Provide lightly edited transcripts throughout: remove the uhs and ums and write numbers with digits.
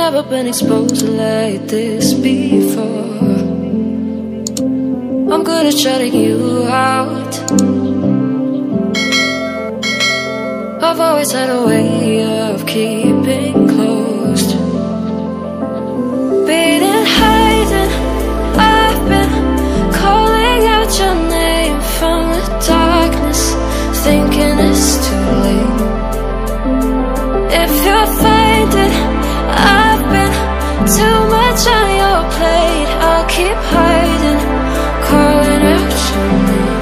never been exposed like this before. I'm good at shutting you out. I've always had a way of keeping closed. Being hiding, I've been calling out your name from the darkness, thinking it's too late. If you'll find it, I've been too much on your plate. I'll keep hiding, calling out your name,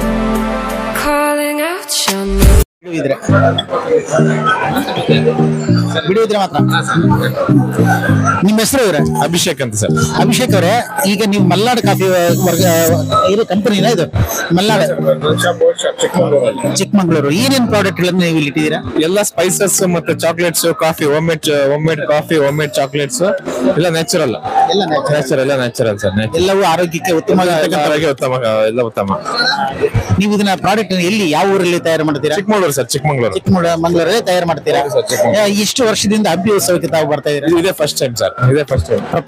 calling out your name. Video ಇದ್ರೆ ಮಾತ್ರ. ನಿಮ್ಮ ಹೆಸರು ಇವರೇ? ಅಭಿಷೇಕ್ ಅಂತ sir. Abhishek ಅವರೇ, ಈಗ ನೀವು Malnad coffee ಇದು ಕಂಪನಿನ ಇದು ಮಲ್ನಾಡ್ ಚಿಕ್ಕಮಂಗ್ಳೂರು, ಏನೇನು ಪ್ರಾಡಕ್ಟ್ ಗಳನ್ನು ನೀವು ಇಲ್ಲಿ ಇಟ್ಟಿದ್ದೀರಾ? ಎಲ್ಲ ಸ್ಪೈಸಸ್ ಮತ್ತೆ chocolates, coffee, home made coffee, home made chocolates ಎಲ್ಲ ನ್ಯಾಚುರಲ್, ಎಲ್ಲ ನ್ಯಾಚುರಲ್ ಸರ್. ಎಲ್ಲವೂ ಆರೋಗ್ಯಕ್ಕೆ ಉತ್ತಮ, ಎಲ್ಲ ಉತ್ತಮ. ನೀವು ಇದನ್ನ ಪ್ರಾಡಕ್ಟ್ ಎಲ್ಲಿ, ಯಾವ ಊರಲ್ಲಿ ತಯಾರು ಮಾಡ್ತೀರಾ? ಚಿಕ್ಕಮಂಗ್ಳೂರು ಸರ್. ಚಿಕ್ಕಮಂಗ್ಳೂರಲ್ಲೇ ತಯಾರು ಮಾಡ್ತೀರಾ? ಎಷ್ಟು ವರ್ಷದಿಂದ ಹಂಪಿ ಉತ್ಸವಕ್ಕೆ ತಾವು ಬರ್ತಾ ಇದ್ದೀರಾ? ಇದೇ ಫಸ್ಟ್ ಟೈಮ್ ಸರ್.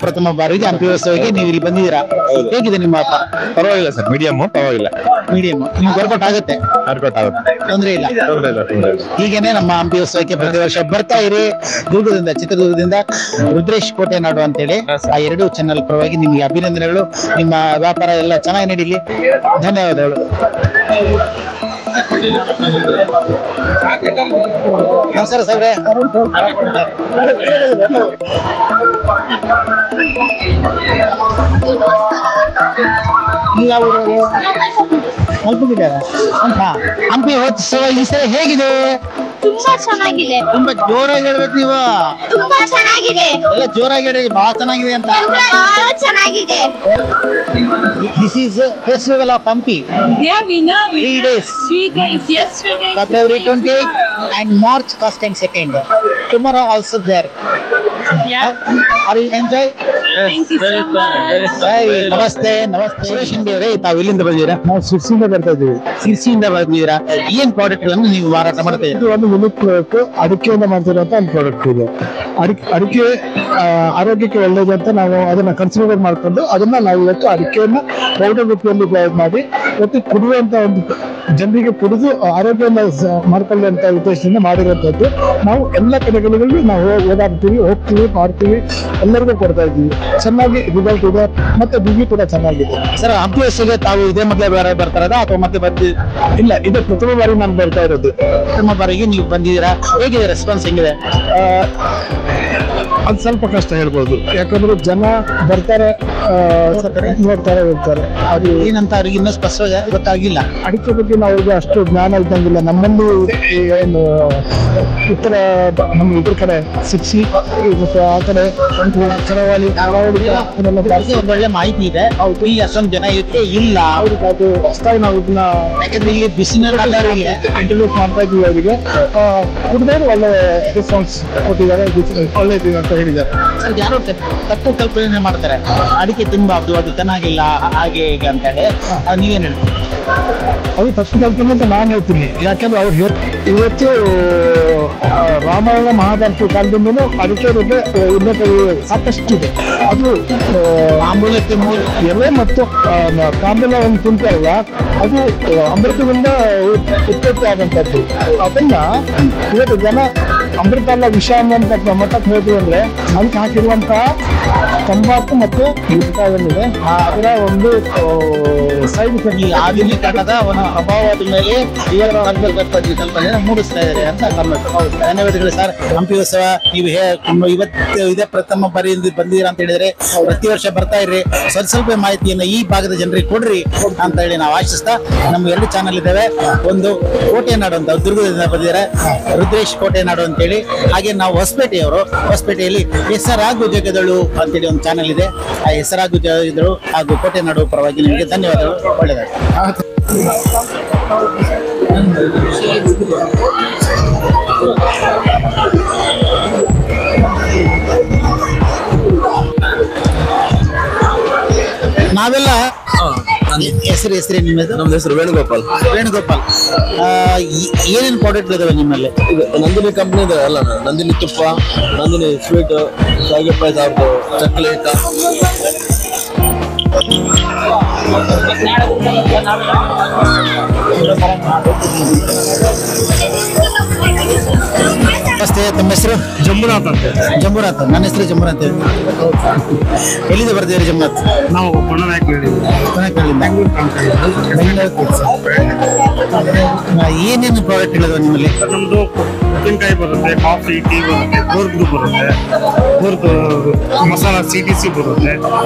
ಪ್ರಥಮ ಬಾರಿಗೆ ಹಂಪಿ ಉತ್ಸವಕ್ಕೆ ನೀವು ಇಲ್ಲಿ ಬಂದಿದ್ದೀರಾ. ಹೇಗಿದೆ ನಿಮ್ಮ? ಪರವಾಗಿಲ್ಲ ಸರ್, ಮೀಡಿಯಂ. ನಿಮ್ಗೆ ವರ್ಕೌಟ್ ಆಗುತ್ತೆ? ತೊಂದ್ರೆ ಇಲ್ಲ. ಹೀಗೇನೆ ನಮ್ಮ ಹಂಪಿ ಉತ್ಸವಕ್ಕೆ ಪ್ರತಿ ವರ್ಷ ಬರ್ತಾ ಇರಿ. ಚಿತ್ರದುರ್ಗದಿಂದ ರುದ್ರೇಶ್ ಕೋಟೆನಾಡು ಅಂತೇಳಿ ಆ ಎರಡು ಚಾನೆಲ್ ಪರವಾಗಿ ನಿಮ್ಗೆ ಅಭಿನಂದನೆಗಳು. ನಿಮ್ಮ ವ್ಯಾಪಾರ ಎಲ್ಲ ಚೆನ್ನಾಗಿ ನಡೀಲಿ. ಧನ್ಯವಾದಗಳು. ನಮಸ್ಕಾರ ಸಾವ್ರೆ. ಹಂಪಿ ಉತ್ಸವ ಈ ಸಲ ಹೇಗಿದೆ? ತುಂಬಾ ಚೆನ್ನಾಗಿದೆ. ತುಂಬಾ ಜೋರಾಗಿ ಹೇಳ್ಬೇಕು ನೀವು. ತುಂಬಾ ಚೆನ್ನಾಗಿದೆ. ಎಲ್ಲ ಜೋರಾಗಿ ಹೇಳಿ, ಬಹಳ ಚೆನ್ನಾಗಿದೆ ಅಂತ. ಬಹಳ ಚೆನ್ನಾಗಿದೆ. This is festival of Hampi. Yeah, we know. 3 days. 3 days. Yes, 3 days. February 28 and March 1st and 2nd. Tomorrow also there. Yeah. Are you enjoy? Thank you so much. ನಮಸ್ತೆ. ಸುರೇಶ್ ಅವರೇ, ತಾವು ಎಲ್ಲಿಂದ ಬಂದಿದ್ದೀರಾ? ನಾವು ಸಿರ್ಸಿಯಿಂದ ಬರ್ತಾ ಇದ್ದೀವಿ. ಸಿರ್ಸಿಯಿಂದ ಬಂದಿದ್ದೀರಾ? ಏನ್ ಪ್ರಾಡಕ್ಟ್ ಗಳನ್ನು ನೀವು ಮಾರಾಟ ಮಾಡ್ತಾ ಇದ್ದೀರಾ? ಇದು ಒಂದು ಮಿಲ್ಕ್ ಪ್ರಾಡಕ್ಟ್, ಅಡಿಕೆಯಿಂದ ಮಾಡ್ತಿರೋಂತ ಒಂದು ಪ್ರಾಡಕ್ಟ್ ಇದೆ. ಅಡಿಕೆ ಆರೋಗ್ಯಕ್ಕೆ ಒಳ್ಳೇದು ಅಂತ ನಾವು ಅದನ್ನ ಕನ್ಸಿಡರ್ ಮಾಡ್ಕೊಂಡು ಅದನ್ನ ನಾವು ಇವತ್ತು ಅಡಿಕೆಯನ್ನ ಪೌಡರ್ ರೂಪದಲ್ಲಿ ಮಾಡಿ ಇವತ್ತು ಕುಡಿಯುವಂತ ಒಂದು ಜನರಿಗೆ ಕುಡಿದು ಆರೋಗ್ಯವನ್ನು ಮಾಡ್ಕೊಳ್ಳುವಂತ ಉದ್ದೇಶದಿಂದ ಮಾಡಿರುವಂತದ್ದು. ನಾವು ಎಲ್ಲ ಕಡೆಗಳಿಗೂ ನಾವು ಓಡಾಡ್ತೀವಿ, ಹೋಗ್ತೀವಿ, ಮಾಡ್ತೀವಿ, ಎಲ್ಲರಿಗೂ ಕೊಡ್ತಾ ಇದ್ದೀವಿ. ಚೆನ್ನಾಗಿ ರಿಸಲ್ಟ್ ಇದೆ, ಮತ್ತೆ ಬಿಗಿ ಕೂಡ ಚೆನ್ನಾಗಿದೆ. ಸರ್, ಹಂಪಿ ಉತ್ಸವಕ್ಕೆ ತಾವು ಇದೇ ಮೊದಲೇ ಬೇರೆ ಬರ್ತಾರದ ಅಥವಾ ಮತ್ತೆ ಇಲ್ಲ, ಇದು ಪ್ರಥಮ ಬಾರಿ ನಾನು ಬರ್ತಾ ಇರೋದು. ಪ್ರಥಮ ಬಾರಿಗೆ ನೀವು ಬಂದಿದ್ದೀರಾ. ಹೇಗಿದೆ ರೆಸ್ಪಾನ್ಸ್? ಹೆಂಗಿದೆ? ಅದು ಸ್ವಲ್ಪ ಕಷ್ಟ ಹೇಳ್ಬೋದು, ಯಾಕಂದ್ರೆ ಜನ ಬರ್ತಾರೆ, ನೋಡ್ತಾರೆ, ಹೋಗ್ತಾರೆ. ಅದು ಏನಂತ ಅವ್ರಿಗೆ ಇನ್ನೂ ಸ್ಪಷ್ಟವಾಗಿ ಗೊತ್ತಾಗಿಲ್ಲ. ಅಡಿಕೆ ಬಗ್ಗೆ ಅವ್ರಿಗೆ ಅಷ್ಟು ಜ್ಞಾನ ಇದ್ದಂಗಿಲ್ಲ. ನಮ್ಮಲ್ಲಿ ಏನು ಉತ್ತರ ನಮ್ಮ ಇದ್ರ ಕಡೆ ಸಿಕ್ಸಿ ಮತ್ತೆ ಆ ಕಡೆ ಕರಾವಳಿ ಒಳ್ಳೆ ಮಾಹಿತಿ ಇದೆ. ಈಗ ಅಷ್ಟೊಂದು ಜನ ಇರುತ್ತೆ ಇಲ್ಲ. ಅವ್ರಿಗೆ ಅದು ಹೊಸದಾಗಿ ನಾವು ಇದನ್ನ ಯಾಕಂದ್ರೆ ಇಲ್ಲಿ ಬಿಸಿನೀರಿಗೆ ಇಂಟ್ರೊಡ್ಯೂಸ್ ಮಾಡ್ತಾ ಇದ್ದೀವಿ. ಅವರಿಗೆ ಕುಡಿದವರು ಒಳ್ಳೆ ರೆಸ್ಪಾನ್ಸ್ ಕೊಟ್ಟಿದ್ದಾರೆ, ಒಳ್ಳೆದಿದೆ ಅಂತ ಹೇಳಿದ್ದಾರೆ. ಯಾರು ತಪ್ಪು ಕಲ್ಪನೆ ಮಾಡ್ತಾರೆ, ಅಡಿಕೆ ತಿನ್ಬಾರ್ದು, ಅದು ಚೆನ್ನಾಗಿಲ್ಲ, ಹಾಗೆ ಹೀಗೆ ಅಂತ ಹೇಳಿ. ನೀವೇನ್ ಹೇಳ್ತೀರಿ? ಅದು ತಪ್ಪು ಕಲ್ಪನೆ ಅಂತ ನಾನು ಹೇಳ್ತೀನಿ. ಯಾಕಂದ್ರೆ ಅವ್ರು ಇವತ್ತು ರಾಮಾಯಣ ಮಹಾಭಾರತ ಕಾಲದಿಂದಲೂ ಅಡಿಕೆ ಬಗ್ಗೆ ಉನ್ನತ ಸಾಕಷ್ಟಿದೆ. ಅದು ಆಂಬೂಲಕ್ಕೆ ಎಲೆ ಮತ್ತು ಕಾಂಬೆಲ್ಲ ಒಂದು ತಿಂತಾರಲ್ಲ, ಅದು ಅಮೃತದಿಂದ ಉತ್ಪತ್ತಿ ಆದಂಥದ್ದು. ಅದನ್ನ ಇವತ್ತು ಜನ ಅಮೃತ ಅಲ್ಲ ವಿಷ ಅನ್ನುವಂಥ ಮಟ್ಟಕ್ಕೆ ಹೋದ್ರು ಅಂದ್ರೆ ಅದಕ್ಕೆ ಹಾಕಿರುವಂತಹ ತಂಬಾಕು ಮತ್ತು ಮಿಠಾಯಿಯಲ್ಲಿದೆ. ಅದರ ಒಂದು ಸೈಡ್ ಎಫೆಕ್ಟ್ ಆಧುನೀಕರಣದ ಅಭಾವದ ಮೇಲೆ ಕಲ್ಪನೆ ಮೂಡಿಸ್ತಾ ಇದ್ದಾರೆ ಅಂತ ಹೌದು. ಧನ್ಯವಾದಗಳು ಸರ್. ಹಂಪಿ ಉತ್ಸವ ನೀವು ಇವತ್ತು ಇದೇ ಪ್ರಥಮ ಬಾರಿ ಬಂದಿದ್ದೀರಾ ಅಂತ ಹೇಳಿದ್ರೆ ಪ್ರತಿ ವರ್ಷ ಬರ್ತಾ ಇರ್ರಿ. ಸ್ವಲ್ಪ ಮಾಹಿತಿಯನ್ನು ಈ ಭಾಗದ ಜನರಿಗೆ ಕೊಡ್ರಿ ಅಂತ ಹೇಳಿ ನಾವು ಆಶಿಸ್ತಾ, ನಮ್ಮ ಎರಡು ಚಾನಲ್ ಇದ್ದಾವೆ. ಒಂದು ಕೋಟೆನಾಡು ಅಂತ ದುರ್ಗದಿಂದ ಬಂದಿದ್ದಾರೆ, ರುದ್ರೇಶ್ ಕೋಟೆನಾಡು ಅಂತೇಳಿ. ಹಾಗೆ ನಾವು ಹೊಸಪೇಟೆಯಲ್ಲಿ ಹೆಸರಾಗು ಜಗದಳು ಅಂತೇಳಿ ಒಂದು ಚಾನಲ್ ಇದೆ. ಆ ಹೆಸರಾಗು ಜಗದಳು ಹಾಗೂ ಕೋಟೆನಾಡು ಪರವಾಗಿ ನಿಮಗೆ ಧನ್ಯವಾದಗಳು. ಒಳ್ಳೆಯದಾಗಿ. ನಾವೆಲ್ಲ ಹೆಸರು ನಿಮ್ಮದು? ನಮ್ದು ಹೆಸರು ವೇಣುಗೋಪಾಲ್. ವೇಣುಗೋಪಾಲ್. ಏನೇನು ಪ್ರಾಡಕ್ಟ್ ಇದಾವೆ ನಿಮ್ಮಲ್ಲಿ? ಇದು ನಂದಿನಿ ಕಂಪ್ನಿ ಇದೆ ಅಲ್ಲ, ನಂದಿನಿ ತುಪ್ಪ, ನಂದಿನಿ ಸ್ವೀಟ್, ಶಾವಿಗೆ ಪಾಯಸ, ಅವ್ರದ್ದು ಚಾಕ್ಲೇಟ್. ನಮಸ್ತೆ, ತಮ್ಮ ಹೆಸರು? ಜಂಬುನಾಥ್ ಅಂತ. ಜಂಬುನಾಥ್. ನನ್ನ ಹೆಸರು ಜಂಬುನಾಥ್. ಎಲ್ಲಿಂದ ಬರ್ತೀರಿ ಜಂಬುನಾಥ್? ನಾವು ಏನೇನು ಪ್ರಾಡಕ್ಟ್ ಇದಾವೆ ನಿಮ್ಮಲ್ಲಿ? ನಮ್ದು ಉಪ್ಪಿನಕಾಯಿ ಬರುತ್ತೆ, ಕಾಫಿ, ಟೀ ಬರುತ್ತೆ, ಕೂರ್ಗ್ದು ಬರುತ್ತೆ, ಕೂರ್ದು ಮಸಾಲ CTC ಬರುತ್ತೆ,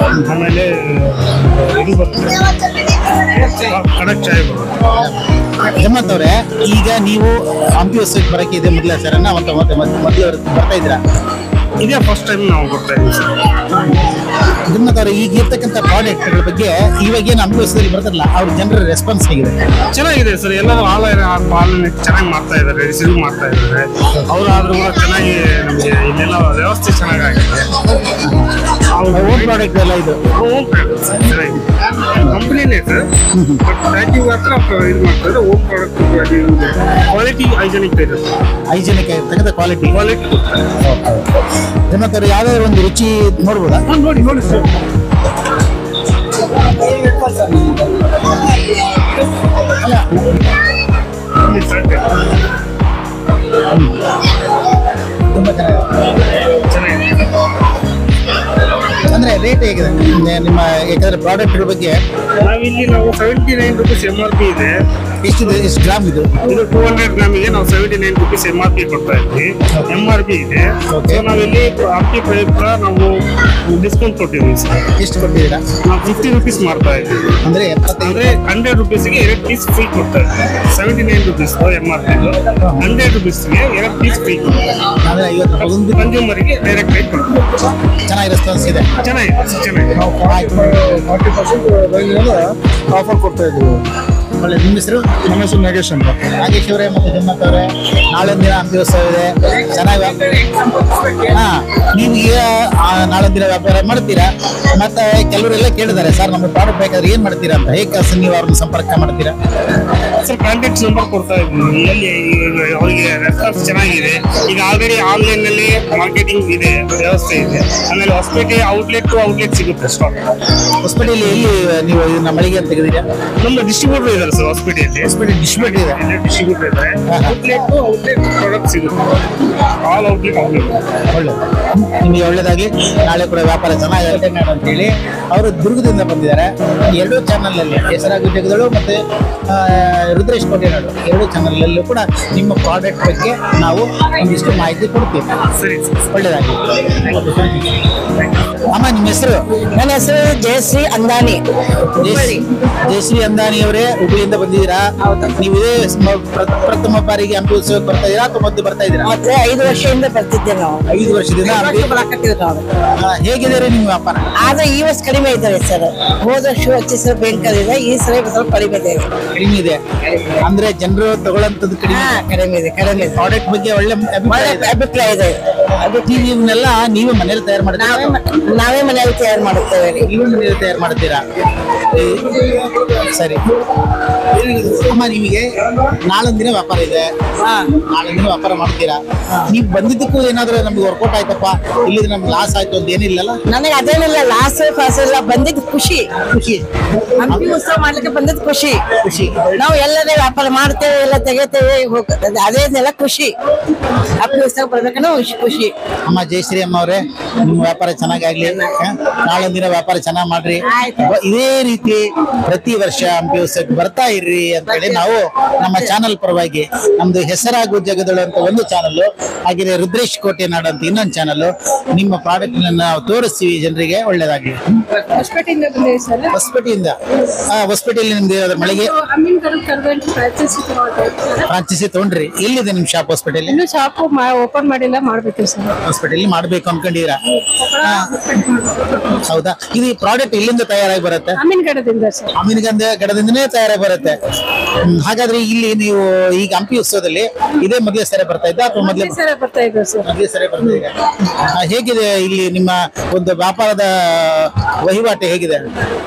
ಆಮೇಲೆ ಇದು ಬರುತ್ತೆ, ಕಡಕ್ ಚಾಯ್ ಬರುತ್ತೆ. ಜಂಬುನಾಥ್ ಅವರೇ, ಈಗ ನೀವು ಹಂಪಿ ಉತ್ಸವಕ್ಕೆ ಬರಕ್ಕೆ ಇದೆ ಮೊದಲ ಸರನ್ನ ಮತ್ತೆ ಮೊದಲು ಬರ್ತಾ ಇದ್ದೀರಾ? ಇದೇ ಫಸ್ಟ್ ಟೈಮ್ ನಾವು ಬರ್ತಾ ಇದ್ದೀವಿ ಸರ್. ಜಂಬುನಾಥ್ ಅವರೇ, ಈಗ ಇರ್ತಕ್ಕಂಥ ಪ್ರಾಡಕ್ಟ್ಗಳ ಬಗ್ಗೆ ಇವಾಗ ಏನು ಹಂಪಿ ಉತ್ಸವದಲ್ಲಿ ಬರ್ತಾರಲ್ಲ, ಅವ್ರ ಜನರ ರೆಸ್ಪಾನ್ಸ್ ಹೇಗಿದೆ? ಚೆನ್ನಾಗಿದೆ ಸರ್. ಎಲ್ಲರೂ ಆನ್ಲೈನ್ ಚೆನ್ನಾಗಿ ಮಾಡ್ತಾ ಇದ್ದಾರೆ, ರಿಸೀವ್ ಮಾಡ್ತಾ ಇದ್ದಾರೆ. ಅವರಾದ್ರೂ ಕೂಡ ಚೆನ್ನಾಗಿ ನಮಗೆ ಇಲ್ಲೆಲ್ಲ ವ್ಯವಸ್ಥೆ ಚೆನ್ನಾಗಿದೆ. ಓನ್ ಪ್ರಾಡಕ್ಟ್ ಎಲ್ಲ ಇದು ಓನ್ ಚೆನ್ನಾಗಿದೆ, ಕಂಪ್ನಿನೇ ಸರ್. ಬಟ್ ಪ್ಯಾಕಿಂಗ್ ಮಾತ್ರ ಇದು ಮಾಡ್ತಾರೆ. ಓನ್ ಪ್ರಾಡಕ್ಟ್ ಕ್ವಾಲಿಟಿ ಹೈಜೆನಿಕ್ ಇದೆ, ಹೈಜೆನಿಕ್ ಆಗಿರ್ತಕ್ಕಂಥ ಕ್ವಾಲಿಟಿ. ಜಂಬುನಾಥ್ ಅವರು, ಯಾವ್ದಾದ್ರು ಒಂದು ರುಚಿ ನೋಡ್ಬೋದಾ? ನೋಡಿ ಸರ್. ತುಂಬಾ ಚೆನ್ನಾಗಿದೆ. ಅಂದ್ರೆ ರೇಟ್ ಹೇಗಿದೆ ನಿಮ್ಮ? ಯಾಕಂದ್ರೆ ಪ್ರಾಡಕ್ಟ್ ಬಗ್ಗೆ ನಾವಿಲ್ಲಿ ನಾವು 79 rupees MRP ಇದೆ. ಎಷ್ಟು ಗ್ರಾಮ್ ಇದು? ಇದು 200 ಗ್ರಾಮಿಗೆ ನಾವು 79 rupees MRP ಕೊಡ್ತಾ ಇದ್ವಿ. MRP ಇದೆ. ಸೊ ನಾವಿಲ್ಲಿ ಹಂಪಿ ಪ್ರಯುಕ್ತ ನಾವು ಡಿಸ್ಕೌಂಟ್ ಕೊಟ್ಟಿದ್ವಿ ಸರ್. ಎಷ್ಟು ಕೊಟ್ಟಿದ್ದೀರಾ? ನಾವು 50 rupees ಮಾಡ್ತಾ ಇದ್ದೀವಿ. ಅಂದ್ರೆ 100 rupeesಗೆ 2 ಪೀಸ್ ಫ್ರೀ ಕೊಡ್ತಾ ಇದ್ವಿ. 79 rupees MRP, 100 rupeesಗೆ 2 ಪೀಸ್ ಫ್ರೀ ಕೊಡ್ತಾ ಇದ್ವಿ. ಅಂದ್ರೆ 50 ರೂಪಾಯಿ ಕನ್ಸ್ಯೂಮರ್ಗೆ ಡೈರೆಕ್ಟ್ ರೇಟ್ ಕೊಡ್ತೀವಿ. ಚೆನ್ನಾಗಿ ರೆಸ್ಪಾನ್ಸ್ ಇದೆ. ಚೆನ್ನಾಗಿದೆ. 40% ಆಫರ್ ಕೊಡ್ತಾ ಇದ್ದೀವಿ. ಒಳ್ಳೆ. ನಿಮ್ಮ ಹೆಸರು? ನಮ್ಮ ಹೆಸರು ನಾಗೇಶ್ ಅಂತ. ನಾಗೇಶ್ ಅವರೇ ಮತ್ತು ಜಗನ್ನಾಥ್ ಅವರೇ, ನಾಳೊಂದು ದಿನ ಹಂಪಿ ಉತ್ಸವ ಇದೆ, ಚೆನ್ನಾಗಿ ನೀವು ಈಗ ನಾಳೊಂದು ದಿನ ವ್ಯಾಪಾರ ಮಾಡ್ತೀರಾ. ಮತ್ತೆ ಕೆಲವರೆಲ್ಲ ಕೇಳಿದ್ದಾರೆ, ಸರ್ ನಮ್ಗೆ ಪ್ರಾಡಕ್ಟ್ ಬೇಕಾದ್ರೆ ಏನ್ ಮಾಡ್ತೀರಾ ಅಂತ. ಹೇಗೆ ನೀವು ಅವ್ರನ್ನ ಸಂಪರ್ಕ ಮಾಡ್ತೀರಾ? ಸರ್ ಕಾಂಟ್ಯಾಕ್ಟ್ ನಂಬರ್ ಕೊಡ್ತಾ ಇದ್ದೀನಿ. ಎಲ್ಲಿ ಅವರಿಗೆ ರೆಸ್ಪಾನ್ಸ್ ಚೆನ್ನಾಗಿದೆ. ಈಗ ಆಲ್ರೆಡಿ ಆನ್ಲೈನ್ ನಲ್ಲಿ ಮಾರ್ಕೆಟಿಂಗ್ ಇದೆ, ವ್ಯವಸ್ಥೆ ಇದೆ. ಆಮೇಲೆ ಹೊಸಪೇಟೆ ಔಟ್ಲೆಟ್ ಟು ಔಟ್ಲೆಟ್ ಸಿಗುತ್ತೆ ಸ್ಟಾಕ್. ಹೊಸಪೇಟೆಯಲ್ಲಿ ಎಲ್ಲಿ ನೀವು ಇದನ್ನ ಮಳಿಗೆ ಅಂತ ತೆಗೆದಿರಾ? ನಮ್ಮ ಡಿಸ್ಟ್ರಿಬ್ಯೂಟರ್ ಇದ್ದಾರೆ ಸರ್ ಹೊಸಪೇಟೆಯಲ್ಲಿ. ಹೊಸಪೇಟೆ ಡಿಸ್ಟ್ರಿಬ್ಯೂಟರ್ ಇದೆ. ಡಿಸ್ಟ್ರಿಬ್ಯೂಟರ್ ಇದ್ದಾರೆ. ಔಟ್ಲೆಟ್ ಟು ಔಟ್ಲೆಟ್ ಪ್ರಾಡಕ್ಟ್ ಸಿಗುತ್ತೆ. All outlet outlet. ಒಳ್ಳೆ. ನಿಮಗೆ ಒಳ್ಳೇದಾಗ್ಲಿ. ನಾಳೆ ಕೂಡ ವ್ಯಾಪಾರ ಚೆನ್ನಾಗಿ ಅಂತ ಹೇಳಿ ಅವರು ದುರ್ಗದಿಂದ ಬಂದಿದ್ದಾರೆ. ಎರಡೂ ಚಾನಲ್ ಅಲ್ಲಿ ಹೆಸರಾಗು ಜಗದಳು ಮತ್ತೆ ರುದ್ರೇಶ್ ಕೋಟೆನಾಡು ಎರಡೂ ಚಾನಲ್ ಅಲ್ಲೂ ಕೂಡ ನಿಮ್ಮ ಪ್ರಾಡಕ್ಟ್ ಬಗ್ಗೆ ನಾವು ಒಂದಿಷ್ಟು ಮಾಹಿತಿ ಕೊಡ್ತೀವಿ. ಸರಿ ಒಳ್ಳೇದಾಗ್ಲಿ. ಅಮ್ಮ, ನಿಮ್ಮ ಹೆಸರು? ನನ್ನ ಹೆಸರು ಜಯಶ್ರೀ ಅಂದಾನಿ. ಜಯಶ್ರೀ ಅಂದಾನಿ ಅವರೇ, ಹುಬ್ಳಿಯಿಂದ ಬಂದಿದ್ದೀರಾ? ನೀವು ಇದೇ ಪ್ರಥಮ ಬಾರಿಗೆ ಹಂಪಿ ಉತ್ಸವಕ್ಕೆ ಬರ್ತಾ ಇದೀರಾ ಅಥವಾ ಮೊದಲು ಬರ್ತಾ ಇದ್ದೀರಾ? ಮತ್ತೆ 5 ವರ್ಷದಿಂದ ಬರ್ತಿದ್ದೆ ನಾವು. 5 ವರ್ಷದಿಂದ ಹೇಗಿದೆ ನಿಮ್ಮ ವ್ಯಾಪಾರ? ಆದ್ರೆ ಈ ವರ್ಷ ಕಡಿಮೆ ಇದ್ದಾರೆ ಸರ್. ಹೋದ ವರ್ಷ ಹೆಚ್ಚಿನ ಭಯಂಕರ ಇದೆ, ಈ ಸಲ ಸ್ವಲ್ಪ ಕಡಿಮೆ ಇದೆ. ಕಡಿಮೆ ಇದೆ ಅಂದ್ರೆ ಜನರು ತಗೊಳ್ಳಂತದ್ದು ಕಡಿಮೆ ಕಡಿಮೆ. ಪ್ರಾಡಕ್ಟ್ ಬಗ್ಗೆ ಒಳ್ಳೆ ಅಭಿಪ್ರಾಯ ಇದೆ. ಇವನ್ನೆಲ್ಲ ನೀವೇ ಮನೇಲಿ ತಯಾರು ಮಾಡ್ತೀರಾ? ನಾವೇ ಮನೆಯಲ್ಲಿ ತಯಾರು ಮಾಡುತ್ತೇವೆ. ನೀವೇ ಮನೆಯಲ್ಲಿ ತಯಾರು ಮಾಡ್ತೀರಾ? ಸರಿ ಅಮ್ಮ, ನಿಮಗೆ ನಾಳೊಂದು ದಿನ ವ್ಯಾಪಾರ ಇದೆ, ನಾಳೊಂದು ದಿನ ವ್ಯಾಪಾರ ಮಾಡ್ತೀರಾ. ನೀವು ಬಂದಿದ್ದಕ್ಕೂ ಏನಾದ್ರೂ ನಮ್ಗೆ ವರ್ಕೌಟ್ ಆಯ್ತಪ್ಪ, ಇಲ್ಲಿ ನಮ್ಗೆ ಲಾಸ್ ಆಯ್ತು ಅಂತ ಏನಿಲ್ಲಲ್ಲ? ನನಗೆ ಅದೇನಿಲ್ಲ, ಲಾಸ್ ಪಾಸ್ ಇಲ್ಲ, ಬಂದಿದ್ದು ಖುಷಿ. ಹಂಪಿ ಉತ್ಸವ ಮಾಡ್ಲಿಕ್ಕೆ ಬಂದಿದ್ದು ಖುಷಿ. ನಾವು ಎಲ್ಲರೇ ವ್ಯಾಪಾರ ಮಾಡ್ತೇವೆ, ಎಲ್ಲ ತೆಗಿತೇವೆ, ಅದೇನೆಲ್ಲ ಖುಷಿ. ಹಂಪಿ ಉತ್ಸವ ಬರ್ಬೇಕನ್ನೋ ಖುಷಿ. ಅಮ್ಮ ಜಯಶ್ರೀ ಅಮ್ಮ ಅವರೇ, ನಿಮ್ಮ ವ್ಯಾಪಾರ ಚೆನ್ನಾಗಾಗ್ಲಿ. ನಾಳೊಂದು ದಿನ ವ್ಯಾಪಾರ ಚೆನ್ನಾಗಿ ಮಾಡ್ರಿ. ಇದೇ ರೀತಿ ಪ್ರತಿ ವರ್ಷ ಹಂಪಿ ಉತ್ಸವಕ್ಕೆ ಬರ್ತಾ ಇರ್ರಿ ಅಂತ ಹೇಳಿ ನಾವು ನಮ್ಮ ಚಾನಲ್ ಪರವಾಗಿ, ನಮ್ದು ಹೆಸರಾಗು ಜಗದಳು ಅಂತ ಒಂದು ಚಾನಲ್, ಹಾಗೆ ರುದ್ರೇಶ್ ಕೋಟೆನಾಡು ಅಂತ ಇನ್ನೊಂದು ಚಾನಲ್, ನಿಮ್ಮ ಪ್ರಾಡಕ್ಟ್ ನಾವು ತೋರಿಸ್ತೀವಿ ಜನರಿಗೆ. ಒಳ್ಳೇದಾಗ್ಲಿ. ಹೊಸಪೇಟೆಯಿಂದ ಹೊಸಪೇಟೆಯಲ್ಲಿ ನಿಮ್ದು ಮಳೆಗೆ ಫ್ರಾಂಚೈಸಿ ತಗೊಂಡ್ರಿ. ಎಲ್ಲಿದೆ ನಿಮ್ ಶಾಪ್? ಹೊಸಪೇಟೆಯಲ್ಲಿ ಶಾಪ್ ಓಪನ್ ಮಾಡಿಲ್ಲ, ಮಾಡ್ಬೇಕು ಸರ್. ಹೊಸಪೇಟೆಯಲ್ಲಿ ಮಾಡ್ಬೇಕು ಅನ್ಕೊಂಡಿದ್ದೀರಾ? ಹೌದಾ? ಇದು ಪ್ರಾಡಕ್ಟ್ ಎಲ್ಲಿಂದ ತಯಾರಾಗಿ ಬರುತ್ತೆ? ಗಿಡದಿಂದ ಸರ್. ಮಾವಿನ ಗಿಡದಿಂದನೇ ತಯಾರಾಗಿ ಬರುತ್ತೆ. ಹಾಗಾದ್ರೆ ಇಲ್ಲಿ ನೀವು ಈಗ ಹಂಪಿ ಉತ್ಸವದಲ್ಲಿ ಇದೇ ಮೊದಲೇ ಸರಿ ಬರ್ತಾ ಇದ್ದ ಅಥವಾ ಮೊದಲೇ ಸರಿ ಬರ್ತಾ ಇದೆ ಸರ್. ಮೊದಲೇ ಸರಿ ಬರ್ತಾ ಇದೆ. ಹೇಗಿದೆ ಇಲ್ಲಿ ನಿಮ್ಮ ಒಂದು ವ್ಯಾಪಾರದ ವಹಿವಾಟು ಹೇಗಿದೆ?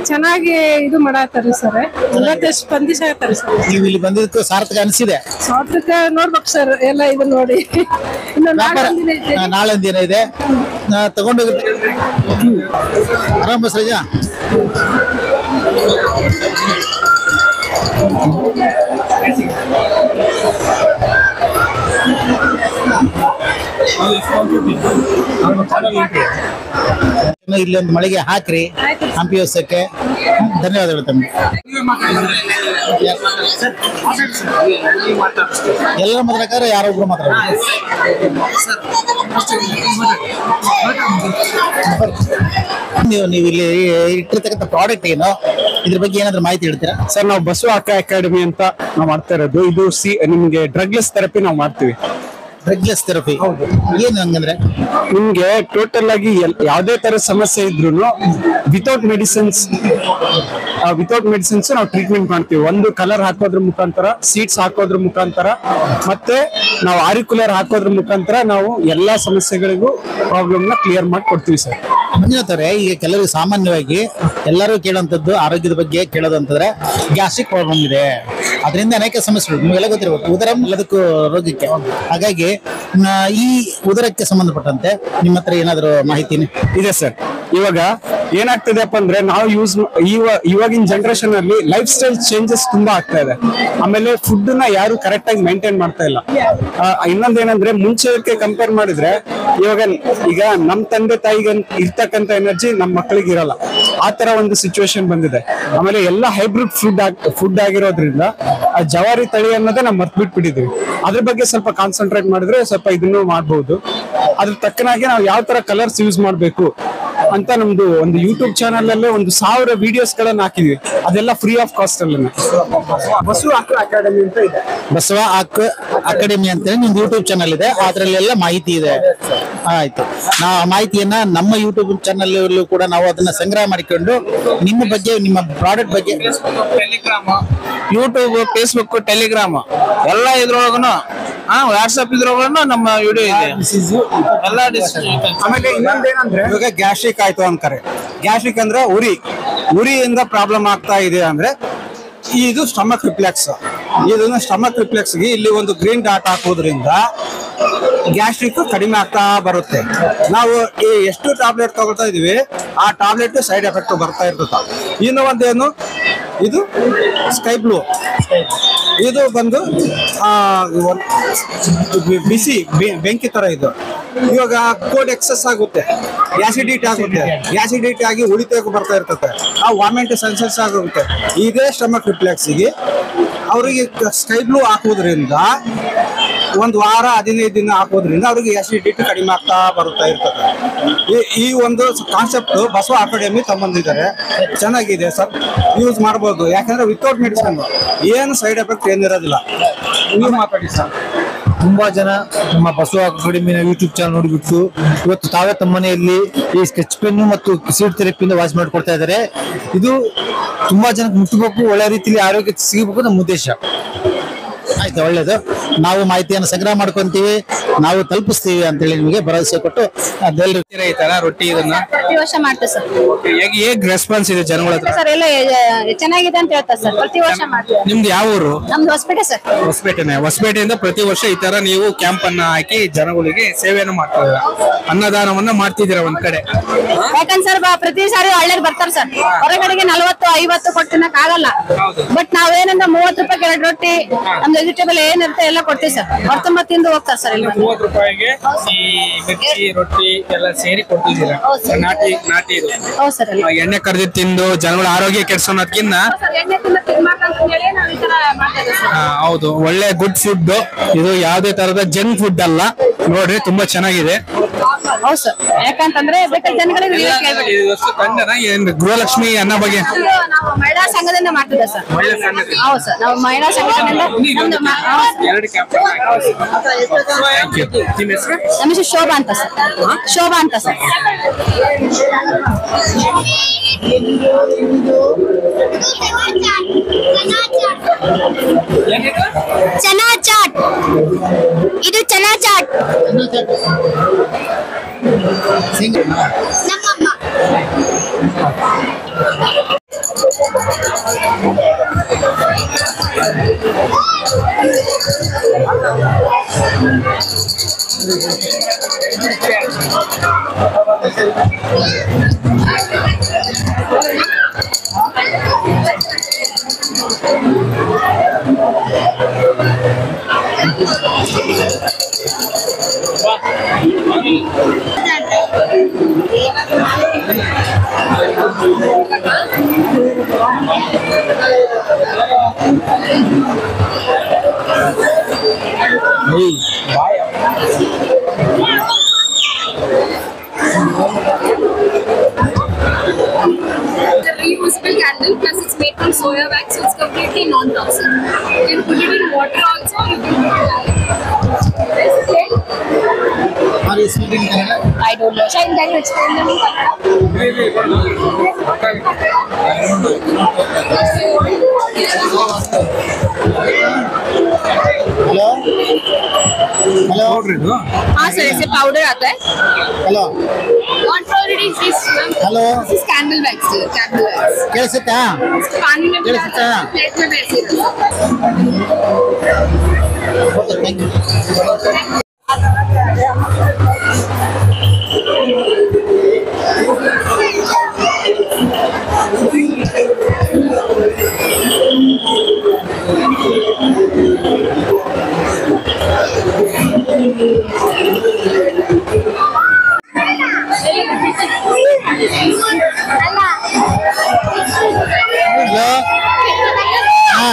ಚೆನ್ನಾಗಿ ಇದು ಮಾಡಾತಾರಿ ಸರ್. ಇವತ್ತು ಸ್ಪಂದಿಸಾತಾರೆ ಸರ್. ನೀವು ಇಲ್ಲಿ ಬಂದಿದ್ದಕ್ಕೂ ಸಾರ್ಥಕ ಅನಿಸಿದೆ? ಸಾರ್ಥಕ ನೋಡ್ಬೇಕು ಸರ್ ಎಲ್ಲ ಇದು ನೋಡಿ. ಇನ್ನು ನಾಳೆ ದಿನ ಇದೆ ತಗೊಂಡು ಆರಾಮ ಬಸರಾಜ. ಇಲ್ಲಿ ಒಂದು ಮಳಿಗೆ ಹಾಕ್ರಿ ಹಂಪಿ ಉತ್ಸವಕ್ಕೆ. ಧನ್ಯವಾದಗಳು ತಮಗೆ. ಎಲ್ಲರ ಮಾತಾಡ್ತಾರೆ, ಯಾರೊಬ್ರು ಮಾತಾಡ್ತಾರೆ. ನೀವು ಇಲ್ಲಿ ಇಟ್ಟಿರ್ತಕ್ಕಂಥ ಪ್ರಾಡಕ್ಟ್ ಏನು, ಇದ್ರ ಬಗ್ಗೆ ಏನಾದ್ರು ಮಾಹಿತಿ ಹೇಳ್ತೀರಾ ಸರ್? ನಾವು ಬಸವ ಅಕಾಡೆಮಿ ಅಂತ ನಾವು ಮಾಡ್ತಾ ಇರೋದು. ಇದು ನಿಮ್ಗೆ ಡ್ರಗ್ಲೆಸ್ ಥೆರಪಿ ನಾವು ಮಾಡ್ತೀವಿ. ಡ್ರಗ್ಲೆಸ್ ಥೆರಪಿ ಏನು ಹಂಗಂದ್ರೆ? ನಿಮ್ಗೆ ಟೋಟಲ್ ಆಗಿ ಯಾವುದೇ ತರ ಸಮಸ್ಯೆ ಇದ್ರು ವಿತೌಟ್ ಮೆಡಿಸಿನ್ಸ್ ನಾವು ಟ್ರೀಟ್ಮೆಂಟ್ ಮಾಡ್ತೀವಿ. ಒಂದು ಕಲರ್ ಹಾಕೋದ್ರ ಮುಖಾಂತರ, ಸೀಡ್ಸ್ ಹಾಕೋದ್ರ ಮುಖಾಂತರ, ಮತ್ತೆ ನಾವು ಆರಿಕ್ಯುಲರ್ ಹಾಕೋದ್ರ ಮುಖಾಂತರ ನಾವು ಎಲ್ಲಾ ಸಮಸ್ಯೆಗಳಿಗೂ ಪ್ರಾಬ್ಲಮ್ ನ ಕ್ಲಿಯರ್ ಮಾಡಿ ಕೊಡ್ತೀವಿ ಸರ್. ಮಂಜುನಾಥ್, ಈಗ ಕೆಲವರಿಗೆ ಸಾಮಾನ್ಯವಾಗಿ ಎಲ್ಲರೂ ಕೇಳುವಂಥದ್ದು ಆರೋಗ್ಯದ ಬಗ್ಗೆ ಕೇಳೋದಂತಂದ್ರೆ ಗ್ಯಾಸ್ಟ್ರಿಕ್ ಪ್ರಾಬ್ಲಮ್ ಇದೆ, ಅದರಿಂದ ಅನೇಕ ಸಮಸ್ಯೆಗಳು ನಿಮಗೆಲ್ಲ ಗೊತ್ತಿರಬೇಕು. ಉದರ ಎಲ್ಲದಕ್ಕೂ ರೋಗಕ್ಕೆ. ಹಾಗಾಗಿ ಈ ಉದರಕ್ಕೆ ಸಂಬಂಧಪಟ್ಟಂತೆ ನಿಮ್ಮ ಹತ್ರ ಏನಾದ್ರು ಮಾಹಿತಿ ಇದೆ ಸರ್? ಇವಾಗ ಏನಾಗ್ತದೆಪ್ಪ ಅಂದ್ರೆ ನಾವು ಇವಾಗಿನ ಜನರೇಷನ್ ಅಲ್ಲಿ ಲೈಫ್ ಸ್ಟೈಲ್ ಚೇಂಜಸ್ ತುಂಬಾ ಆಗ್ತಾ ಇದೆ. ಆಮೇಲೆ ಫುಡ್ ನ ಯಾರು ಕರೆಕ್ಟ್ ಆಗಿ ಮೇಂಟೈನ್ ಮಾಡ್ತಾ ಇಲ್ಲ. ಇನ್ನೊಂದೇನಂದ್ರೆ ಮುಂಚೆಕ್ಕೆ ಕಂಪೇರ್ ಮಾಡಿದ್ರೆ ಈಗ ನಮ್ ತಂದೆ ತಾಯಿಗೆ ಇರ್ತಕ್ಕಂಥ ಎನರ್ಜಿ ನಮ್ಮ ಮಕ್ಕಳಿಗೆ ಇರಲ್ಲ. ಆ ತರ ಒಂದು ಸಿಚುವೇಶನ್ ಬಂದಿದೆ. ಆಮೇಲೆ ಎಲ್ಲ ಹೈಬ್ರಿಡ್ ಫುಡ್ ಆಗಿರೋದ್ರಿಂದ ಆ ಜವಾರಿ ತಳಿ ಅನ್ನೋದೇ ನಾವು ಮರ್ತ್ ಬಿಟ್ಬಿಟ್ಟಿದ್ವಿ. ಅದ್ರ ಬಗ್ಗೆ ಸ್ವಲ್ಪ ಕಾನ್ಸಂಟ್ರೇಟ್ ಮಾಡಿದ್ರೆ ಸ್ವಲ್ಪ ಇದನ್ನು ಮಾಡಬಹುದು. ಅದ್ರ ತಕ್ಕನಾಗಿ ನಾವು ಯಾವ ತರ ಕಲರ್ಸ್ ಯೂಸ್ ಮಾಡ್ಬೇಕು ಅಂತ ನಮ್ದು ಒಂದು ಯೂಟ್ಯೂಬ್ ಚಾನಲ್ ಅಲ್ಲೇ 1000 ವಿಡಿಯೋಸ್ ಗಳನ್ನ ಹಾಕಿದ್ವಿ. ಅದೆಲ್ಲ ಫ್ರೀ ಆಫ್ ಕಾಸ್ಟ್ ಅಲ್ಲಿ. ಬಸವ ಅಕಾಡೆಮಿ ಅಂತ ಇದೆ. ಬಸವ ಅಕಾಡೆಮಿ ಅಂತ ನಿಮ್ದು ಯೂಟ್ಯೂಬ್ ಚಾನಲ್ ಇದೆ, ಅದ್ರಲ್ಲೆಲ್ಲ ಮಾಹಿತಿ ಇದೆ. ಆಯ್ತು, ನಾವು ಆ ಮಾಹಿತಿಯನ್ನ ನಮ್ಮ ಯೂಟ್ಯೂಬ್ ಚಾನಲ್ ಕೂಡ ನಾವು ಅದನ್ನ ಸಂಗ್ರಹ ಮಾಡಿಕೊಂಡು ನಿಮ್ಮ ಬಗ್ಗೆ, ನಿಮ್ಮ ಪ್ರಾಡಕ್ಟ್ ಬಗ್ಗೆ ಯೂಟ್ಯೂಬ್, ಫೇಸ್ಬುಕ್, ಟೆಲಿಗ್ರಾಮ್ ಎಲ್ಲ ಇದ್ರೊಳಗನು, ವಾಟ್ಸ್ಆಪ್ ಇದ್ರೊಳಗನು ನಮ್ಮ ವಿಡಿಯೋ ಇದೆ ಎಲ್ಲ. ಆಮೇಲೆ ಇನ್ನೊಂದೇನಂದ್ರೆ ಇವಾಗ ಗ್ಯಾಸ್ಟ್ರಿಕ್ ಆಯ್ತು ಅಂತಾರೆ. ಗ್ಯಾಸ್ಟ್ರಿಕ್ ಅಂದ್ರೆ ಉರಿಯಿಂದ ಪ್ರಾಬ್ಲಮ್ ಆಗ್ತಾ ಇದೆ ಅಂದ್ರೆ ಇದು ಸ್ಟಮಕ್ ರಿಫ್ಲೆಕ್ಸ್. ಇದನ್ನು ಸ್ಟಮಕ್ ರಿಫ್ಲೆಕ್ಸ್ ಗೆ ಇಲ್ಲಿ ಒಂದು ಗ್ರೀನ್ ಡಾಟ್ ಹಾಕೋದ್ರಿಂದ ಗ್ಯಾಸ್ಟ್ರಿಕ್ ಕಡಿಮೆ ಆಗ್ತಾ ಬರುತ್ತೆ. ನಾವು ಎಷ್ಟು ಟ್ಯಾಬ್ಲೆಟ್ ತಗೊಳ್ತಾ ಇದೀವಿ ಆ ಟ್ಯಾಬ್ಲೆಟ್ ಸೈಡ್ ಎಫೆಕ್ಟ್ ಬರ್ತಾ ಇರ್ತದೆ. ಇನ್ನು ಒಂದೇನು, ಇದು ಸ್ಕೈ ಬ್ಲೂ, ಇದು ಬಂದು ಬಿಸಿ ಬೆಂಕಿ ತರ. ಇದು ಇವಾಗ ಕೋಲ್ಡ್ ಎಕ್ಸಸ್ ಆಗುತ್ತೆ, ಆಸಿಡಿಟಿ ಆಗುತ್ತೆ, ಆಸಿಡಿಟಿ ಆಗಿ ಉಳಿತಕ್ಕೆ ಬರ್ತಾ ಇರ್ತದೆ. ಆ ವಾಮಿಟ್ ಸೆನ್ಸಸ್ ಆಗುತ್ತೆ. ಇದೇ ಸ್ಟಮಕ್ ರಿಫ್ಲೆಕ್ಸ್ಗೆ ಅವರಿಗೆ ಸ್ಕೈ ಬ್ಲೂ ಹಾಕೋದ್ರಿಂದ 1 ವಾರ 15 ದಿನ ಹಾಕೋದ್ರಿಂದ ಅವ್ರಿಗೆ ಆಸಿಡಿಟಿ ಕಡಿಮೆ ಆಗ್ತಾ ಬರ್ತಾ ಇರ್ತದೆ. ಈ ಒಂದು ಕಾನ್ಸೆಪ್ಟ್ ಬಸವ ಅಕಾಡೆಮಿ ತಗೊಂಡಿದ್ದಾರೆ. ಚೆನ್ನಾಗಿದೆ ಸರ್, ಯೂಸ್ ಮಾಡಬಹುದು. ಯಾಕಂದ್ರೆ ವಿತೌಟ್ ಮೆಡಿಸಿನ್ ಏನು ಸೈಡ್ ಎಫೆಕ್ಟ್ ಏನಿರೋದಿಲ್ಲ. ನೀವು ಮಾತಾಡಿ ಸರ್. ತುಂಬಾ ಜನ ನಮ್ಮ ಬಸವ ಅಕಾಡೆಮಿನ ಯೂಟ್ಯೂಬ್ ಚಾನಲ್ ನೋಡಿಬಿಟ್ಟು ಇವತ್ತು ತಾವೇ ತಮ್ಮ ಮನೆಯಲ್ಲಿ ಈ ಸ್ಕೆಚ್ ಪೆನ್ ಮತ್ತು ಸೀಡ್ ಥೆರಪಿಯಿಂದ ವಾಚ್ ಮಾಡಿಕೊಡ್ತಾ ಇದ್ದಾರೆ. ಇದು ತುಂಬಾ ಜನಕ್ಕೆ ಮುಟ್ಟಬೇಕು, ಒಳ್ಳೆ ರೀತಿಯಲ್ಲಿ ಆರೋಗ್ಯ ಸಿಗಬೇಕು ನಮ್ಮ ಉದ್ದೇಶ. ಆಯ್ತು, ಒಳ್ಳೇದು. ನಾವು ಮಾಹಿತಿಯನ್ನು ಸಂಗ್ರಹ ಮಾಡ್ಕೊಂತೀವಿ, ನಾವು ತಲುಪಿಸ್ತೀವಿ ಅಂತೇಳಿ ನಿಮಗೆ ಭರವಸೆ ಕೊಟ್ಟು ಅದೆಲ್ಲರೂ ಈ ತರ ರೊಟ್ಟಿ ಇದನ್ನ ಪ್ರತಿ ವರ್ಷ ಮಾಡ್ತೇವೆ ಸರ್. ಹೇಗ್ ರೆಸ್ಪಾನ್ಸ್ ಇದೆ ಜನಗಳ ಹತ್ರ? ಸರ್ ಎಲ್ಲ ಚೆನ್ನಾಗಿದೆ ಅಂತ ಹೇಳ್ತಾರೆ ಸರ್. ಪ್ರತಿ ವರ್ಷ ಮಾಡ್ತೀವಿ. ನಿಮ್ದು ಯಾವ ಊರು? ನಮ್ದು ಹೊಸಪೇಟೆ ಸರ್. ಹೊಸಪೇಟೆಯಿಂದ ಪ್ರತಿ ವರ್ಷ ಈ ತರ ನೀವು ಕ್ಯಾಂಪ್ ಅನ್ನ ಹಾಕಿ ಜನಗಳಿಗೆ ಸೇವೆಯನ್ನು ಮಾಡ್ತಾ ಇದ್ದೀರಾ, ಅನ್ನದಾನವನ್ನ ಮಾಡ್ತಿದ್ದೀರಾ ಒಂದ್ ಕಡೆ. ಯಾಕಂದ್ರೆ ಸರ್ ಪ್ರತಿ ಸಾರಿ ಒಳ್ಳೆಯವ್ರು ಬರ್ತಾರೆ ಸರ್. ಹೊರಗಡೆಗೆ 40-50 ಕೊಟ್ಟು ತಿನ್ನಕ್ ಆಗಲ್ಲ. ಬಟ್ ನಾವೇನಂದ್ರೆ 30 ರೂಪಾಯಿಗೆ 2 ರೊಟ್ಟಿ, ನಮ್ದು ವೆಜಿಟೇಬಲ್ ಏನಿರುತ್ತೆ ಎಲ್ಲ ಕೊಡ್ತೀವಿ ಸರ್. ಹೊರತುಂಬ ತಿಂದು ಹೋಗ್ತಾರೆ ಸರ್. 30 ರೂಪಾಯಿಗೆ ಈ ಮಿರ್ಚಿ ರೊಟ್ಟಿ ಎಲ್ಲ ಸೇರಿ ಕೊಡ್ತಿದ್ದೀರಾ. ನಾಟಿ ಇದು. ಹೌದು ಸರ್. ಎಣ್ಣೆ ಕರೆದಿ ತಿಂದು ಜನಗಳ ಆರೋಗ್ಯ ಕೆಡ್ಸೋನದ್ಕಿನ್ನ ಹೌದು, ಒಳ್ಳೆ ಗುಡ್ ಫುಡ್ ಇದು. ಯಾವುದೇ ತರದ ಜಂಕ್ ಫುಡ್ ಅಲ್ಲ, ನೋಡ್ರಿ ತುಂಬಾ ಚೆನ್ನಾಗಿದೆ. ಹೌದು ಸರ್, ಯಾಕಂತಂದ್ರೆ ಬೇಕಾದ ಜನಗಳಿಗೆ ಗೃಹಲಕ್ಷ್ಮಿ ಅನ್ನ ಬಗ್ಗೆ ನಾವು ಮಹಿಳಾ ಸಂಘದಿಂದ ಮಾಡ್ತಿದ್ದೆ ಸರ್. ಹೌದು ಸರ್, ನಾವು ಮಹಿಳಾ ಸಂಘಟನೆಯಿಂದ. ನಮ್ಮ ಹೆಸರು ಶೋಭಾ ಅಂತ ಸರ್. ಶೋಭಾ ಅಂತ ಸರ್. ಚನಾ ಚಾಟ್, ಇದು ಚನಾ ಚಾಟ್. ನಮ್ಮಮ್ಮ The reusable candle, plus it's made from soya wax, so it's completely non-toxic. You can put it in water also, you can put it in this plate. Are you speaking Kannada? I don't know. Shall I explain them in Hello? Hello? हाँ sir, ऐसे powder आता है. Hello? What powder is this? Hello? This is candle wax, sir. Candle wax. ಕೇಳಿಸುತ್ತಾ? पानी में मिला कैसे? Plate में वैसे रखो. Okay, thank you.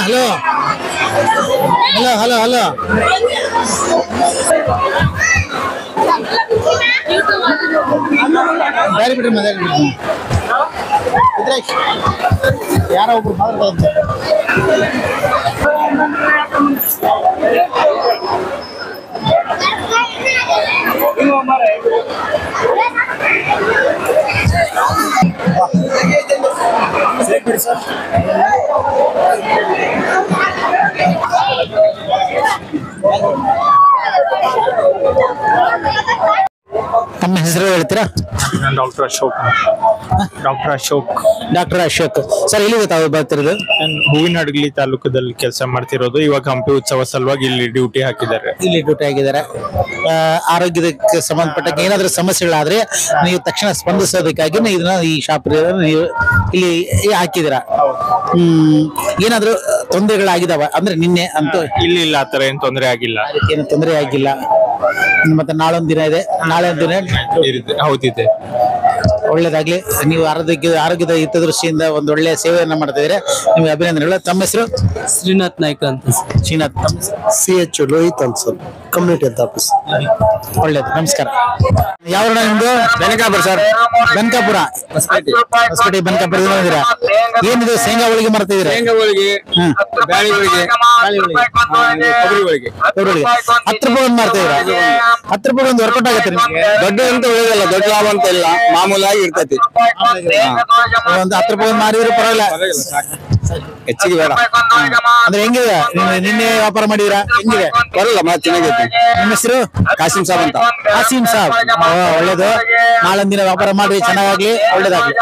Hello? Hello? ದಾರಿ ಬಿಡ್ರಿ ಇದ್ರಾಗ ಯಾರೋ ಒಬ್ರು ಮಾತಾಡ್ತಾ ತಮ್ಮ ಹೆಸರು ಹೇಳ್ತೀರಾ? ಡಾಕ್ಟರ್ ಅಶೋಕ್ ಸರ್, ಎಲ್ಲಿಗೆ ತಾವು ಬರ್ತಿರೋದು? ನಾನು ಹೂವಿನಡಗಲಿ ತಾಲೂಕದಲ್ಲಿ ಕೆಲಸ ಮಾಡ್ತಿರೋದು. ಇವಾಗ ಹಂಪಿ ಉತ್ಸವ ಸಲುವಾಗಿ ಇಲ್ಲಿ ಡ್ಯೂಟಿ ಹಾಕಿದ್ದಾರೆ. ಆರೋಗ್ಯಕ್ಕೆ ಸಂಬಂಧಪಟ್ಟ ಏನಾದ್ರೂ ಸಮಸ್ಯೆಗಳಾದ್ರೆ ನೀವು ತಕ್ಷಣ ಸ್ಪಂದಿಸೋದಕ್ಕಾಗಿ ಇದನ್ನ ಈ ಶಾಪ್ ನೀವು ಇಲ್ಲಿ ಹಾಕಿದ್ದೀರಾ. ಏನಾದ್ರೂ ತೊಂದರೆಗಳಾಗಿದಾವ ಅಂದ್ರೆ ನಿನ್ನೆ ಅಂತೂ? ಇಲ್ಲ, ಆತರ ಏನ್ ತೊಂದರೆ ಆಗಿಲ್ಲ. ಏನು ತೊಂದರೆ ಆಗಿಲ್ಲ. ಮತ್ತೆ ನಾಳೊಂದ್ ದಿನ ಇದೆ, ನಾಳೆ ಒಂದ್ ದಿನ ಹೌದಿದೆ. ಒಳ್ಳೇದಾಗ್ಲಿ. ನೀವು ಆರೋಗ್ಯದ ಹಿತದೃಷ್ಟಿಯಿಂದ ಒಂದು ಒಳ್ಳೆಯ ಸೇವೆಯನ್ನ ಮಾಡ್ತಾ ಇದ್ರೆ ನಿಮ್ಗೆ ಅಭಿನಂದನೆಗಳು. ತಮ್ಮ ಹೆಸರು? ಶ್ರೀನಾಥ್ ನಾಯ್ಕ ಅಂತ. ಶ್ರೀನಾಥ್. CH ಲೋಹಿತ್ ಅಂತ ಸರ್, ಕಮ್ಯುನಿಟಿ ಹೆಲ್ತ್ ಆಫೀಸ್. ಒಳ್ಳೇದು, ನಮಸ್ಕಾರ. ಯಾವ ನಿಮ್ದು? ಬೆನಕಾಪುರ ಸರ್. ಬೆನಕಾಪುರ ಹೊಸಪೇಟೆ ಬೆನಕಾಪುರ. ಏನಿದೆ? ಶೇಂಗಾ ಹೋಳಿಗೆ ಮಾಡ್ತಾ ಇದ್ರೆ? ಶೇಂಗಾ ಹೋಳಿಗೆ, ಬ್ಯಾಳಿ ಹೋಳಿಗೆ, ಕೊಬ್ಬರಿ ಹೋಳಿಗೆ. 10 ರೂಪಾಯಿ ಒಂದು ಮಾಡ್ತಾ ಇದ್ರ? 10 ರೂಪಾಯಿ ಒಂದು ವರ್ಕೌಟ್ ಆಗತ್ತೆ ನಿಮ್ಗೆ? ದೊಡ್ಡ ಅಂತ ಉಳಿದಲ್ಲ, ದೊಡ್ಡ ಲಾಭ ಅಂತ ಇಲ್ಲ, ಮಾಮೂಲಾಗಿ ಇರ್ತೈತಿ. ಒಂದು 10 ರೂಪಾಯಿ ಒಂದು ಮಾರಿದ್ರೆ ಪರವಾಗಿಲ್ಲ, ಹೆಚ್ಚಿಗೆ ಬೇಡ. ಅಂದ್ರೆ ಹೆಂಗಿದೆ? ನಿನ್ನೆ ವ್ಯಾಪಾರ ಮಾಡಿದ್ರ? ಹೆಂಗಿದೆ? ಬರಲ್ಲ, ಮತ್ತೆ ಚೆನ್ನಾಗೈತಿ. ನಿಮ್ಮ ಹೆಸರು? ಕಾಸಿಂ ಸಾಬ್ ಅಂತ. ಕಾಸಿಂ ಸಾಬ್. ಒಳ್ಳೇದು. ನಾಳೊಂದಿನ ವ್ಯಾಪಾರ ಮಾಡಿ, ಚೆನ್ನಾಗಾಗ್ಲಿ, ಒಳ್ಳೇದಾಗ್ಲಿ.